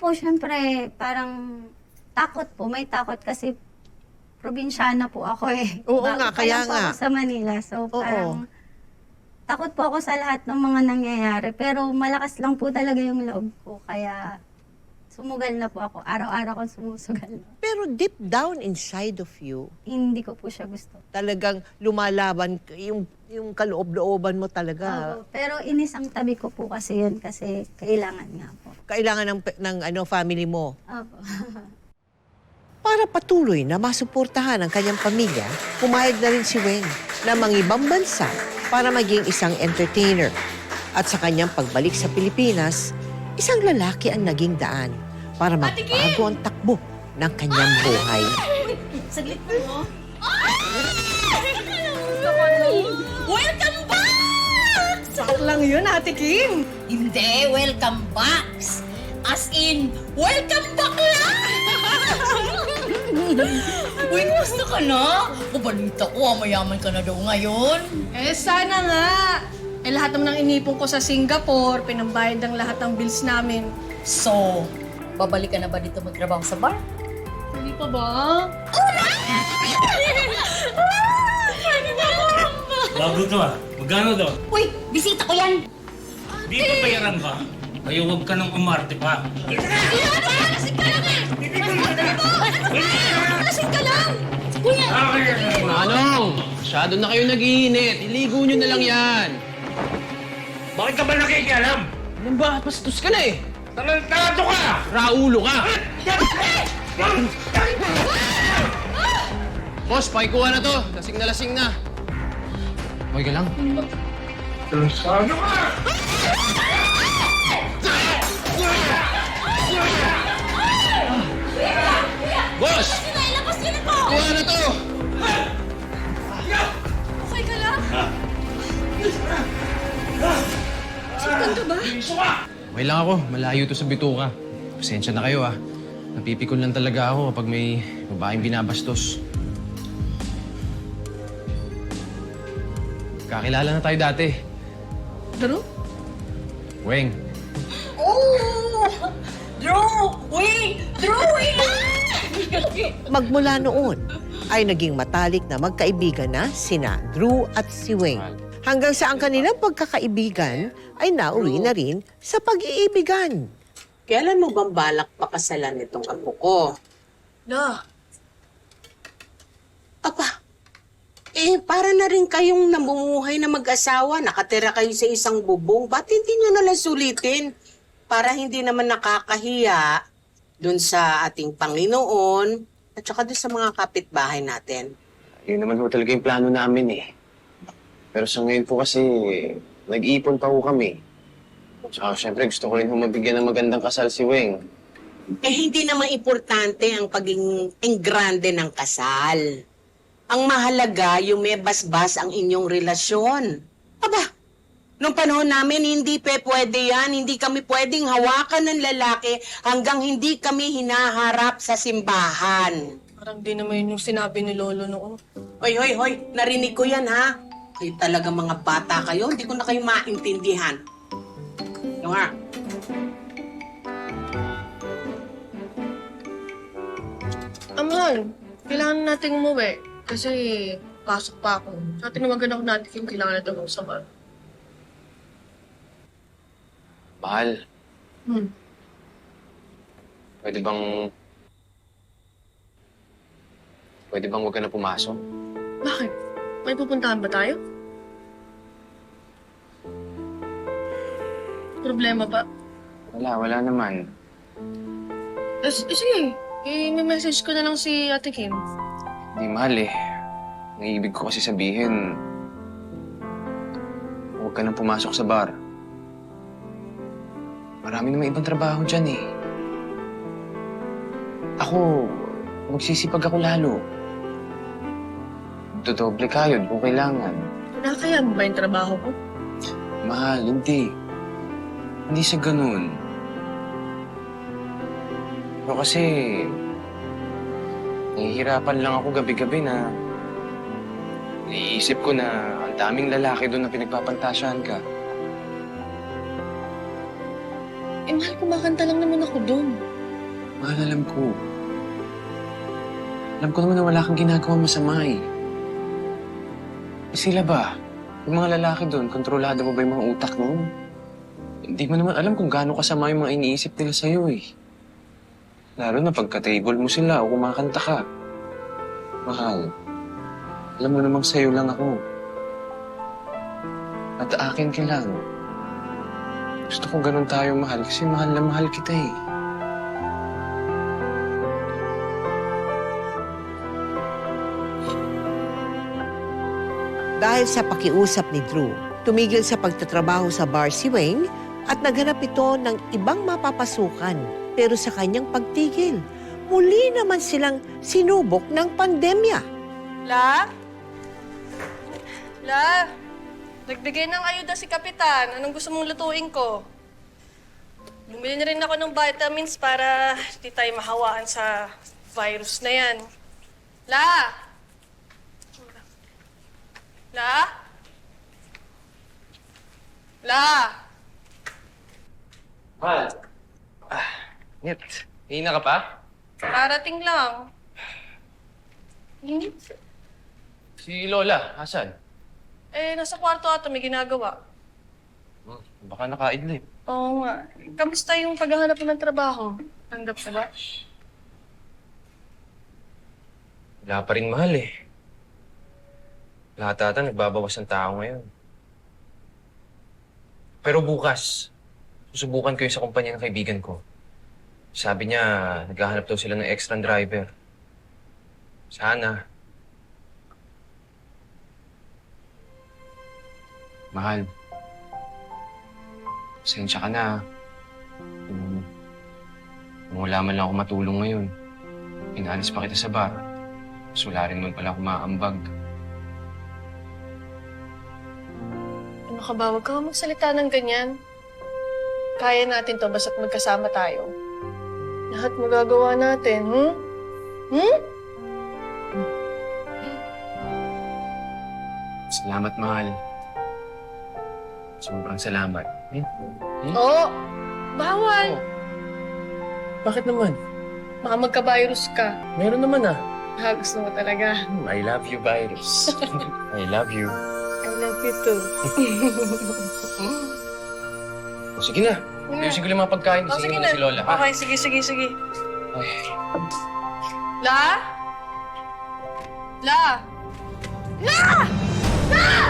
po, syempre, parang takot po. May takot kasi probinsyana po ako eh. Oo Bago nga, pa kaya lang po nga. ako sa Manila. So, Oo. parang takot po ako sa lahat ng mga nangyayari. Pero malakas lang po talaga yung loob ko. Kaya sumugal na po ako. Araw-araw ko sumusugal. Pero deep down inside of you, Hindi ko po siya gusto. talagang lumalaban, yung kaloob-looban mo talaga. Opo. Pero inisang tabi ko po kasi yun kasi kailangan nga po. Kailangan ng family mo. Opo. Para patuloy na masuportahan ang kanyang pamilya, pumayag na rin si Weng na mangibang bansa para maging isang entertainer. At sa kanyang pagbalik sa Pilipinas, isang lalaki ang naging daan para magbago ang takbo ng kanyang buhay. Saglit po. Welcome back! Sakit lang yun, Ate Kim. Hindi, welcome back! As in, welcome back lang! Uy, gusto ka na? Kubalita ko, mayaman ka na daw ngayon. Eh, sana nga. Eh, lahat naman ng inipon ko sa Singapore, pinambayad ng lahat ng bills namin. So, babalik ka na ba dito magtrabaho sa bar? Hindi pa ba? Bago to ah. Magkano to? Uy, bisita ko yan! Di ba bayaran ka? Kaya huwag ka nang umarte pa. Lasing ka lang eh! Lasing ka lang! Kuya! Manong, masyado na kayo nag-iinit. Iligo nyo na lang yan. Bakit ka ba nakikialam? Anong ba? Bastos ka na eh. Talento ka! Raulo ka. Boss, pakikuha na to. Lasing na lasing na. Okay ka lang? Talento ka! Boss! Labas ka na po! Kuha na to! Okay ka lang? Saktan ka ba? Okay lang ako. Malayo to sa bituka. Pasensya na kayo ah. Napipikon lang talaga ako kapag may babaeng binabastos. Kakilala na tayo dati. Daro? Weng. Oh! Drew! Wait! Drew! Wait! Magmula noon, ay naging matalik na magkaibigan na sina Drew at si Weng. Hanggang sa ang kanilang pagkakaibigan ay nauwi na rin sa pag-iibigan. Kailan mo bang balak pakasalan itong apo ko? La. Apa, para na rin kayong namumuhay na mag-asawa, nakatira kayo sa isang bubong, ba't hindi nyo nalang sulitin? Para hindi naman nakakahiya dun sa ating Panginoon at saka dun sa mga kapitbahay natin. Yun naman ho talaga yung plano namin eh. Pero sa ngayon po kasi, nag-iipon pa ho kami. Tsaka syempre gusto ko rin ho mabigyan ng magandang kasal si Weng. Eh hindi naman importante ang pagiging enggrande ng kasal. Ang mahalaga yung may basbas ang inyong relasyon. Aba, nung panahon namin, hindi pwede yan. Hindi kami pwedeng hawakan ng lalaki hanggang hindi kami hinaharap sa simbahan. Parang di naman yun yung sinabi ni Lolo noon. Hoy, hoy, hoy, narinig ko yan ha. Kayo talaga mga bata kayo, hindi ko na kayo maintindihan. Yung nga. Mahal, kailangan nating umuwi. Kasi pasok pa ako. Sa tinawagan ako natin yung kailangan natin ako sa bar. Mahal, Hmm. pwede bang huwag ka na pumasok? Bakit? May pupuntahan ba tayo? Problema ba? Wala naman. Sige. May message ko na lang si Ate Kim. Hindi mahal eh. Ang ibig ko kasi sabihin, huwag ka nang pumasok sa bar. Marami naman ibang trabaho dyan eh. Ako, magsisipag ako lalo. Dodoble kayod kung kailangan. Nakakaya mo ba yung trabaho ko? Mahal, hindi. Hindi sa ganun. Pero kasi, nahihirapan lang ako gabi-gabi na naiisip ko na ang daming lalaki doon na pinagpapantasyahan ka. Eh, mahal, kumakanta lang naman ako doon. Mahal, alam ko. Alam ko naman na wala kang ginagawang masama eh. Eh, sila ba? Yung mga lalaki doon, kontrolado mo ba yung mga utak mo? Hindi mo naman alam kung gaano kasama yung mga iniisip nila sa'yo eh. Lalo na pagka-table mo sila o kumakanta ka. Mahal, alam mo namang sa'yo lang ako. At akin ka lang. Gusto ko ganun tayo mahal kasi mahal na mahal kita eh. Dahil sa pakiusap ni Drew, tumigil sa pagtatrabaho sa bar si Weng at naghanap ito ng ibang mapapasukan. Pero sa kanyang pagtigil, muli naman silang sinubok ng pandemya. La? La? Nagbigay ng ayuda si Kapitan. Anong gusto mong lutuin ko? Bumili na rin ako ng vitamins para di tayo mahawaan sa virus na yan. La? La? La? Mahal. Net, hihina ka pa? Darating lang. Hindi. Si Lola, asan? Eh, nasa kwarto ata may ginagawa. Baka nakaidlip. Oo nga. Kamusta yung paghahanap mo ng trabaho? Tanggap na ba? Wala pa rin mahal eh. Lahat ata nagbabawas ng tao ngayon. Pero bukas, susubukan ko yung sa kumpanya ng kaibigan ko. Sabi niya, naghahanap daw sila ng extra driver. Sana. Mahal. Pasensya ka na. Kung wala man lang ako matulong ngayon, inalis pa kita sa bar. Mas wala rin man pala ako maambag. Ano ka ba? Huwag kang magsalita ng ganyan. Kaya natin to basta't magkasama tayo. Lahat magagawa natin, hmm? Hmm? Salamat, mahal. Sobrang salamat. Oo. Bawal. Bakit naman? Baka magka-virus ka. Meron naman ah. Gusto mo talaga. I love you, virus. I love you. I love you too. O, sige na. Ayusin ko lang mga pagkain. Oh, Sige sige mo na si Lola, ha? Okay, sige. Ay. La? La? La! La!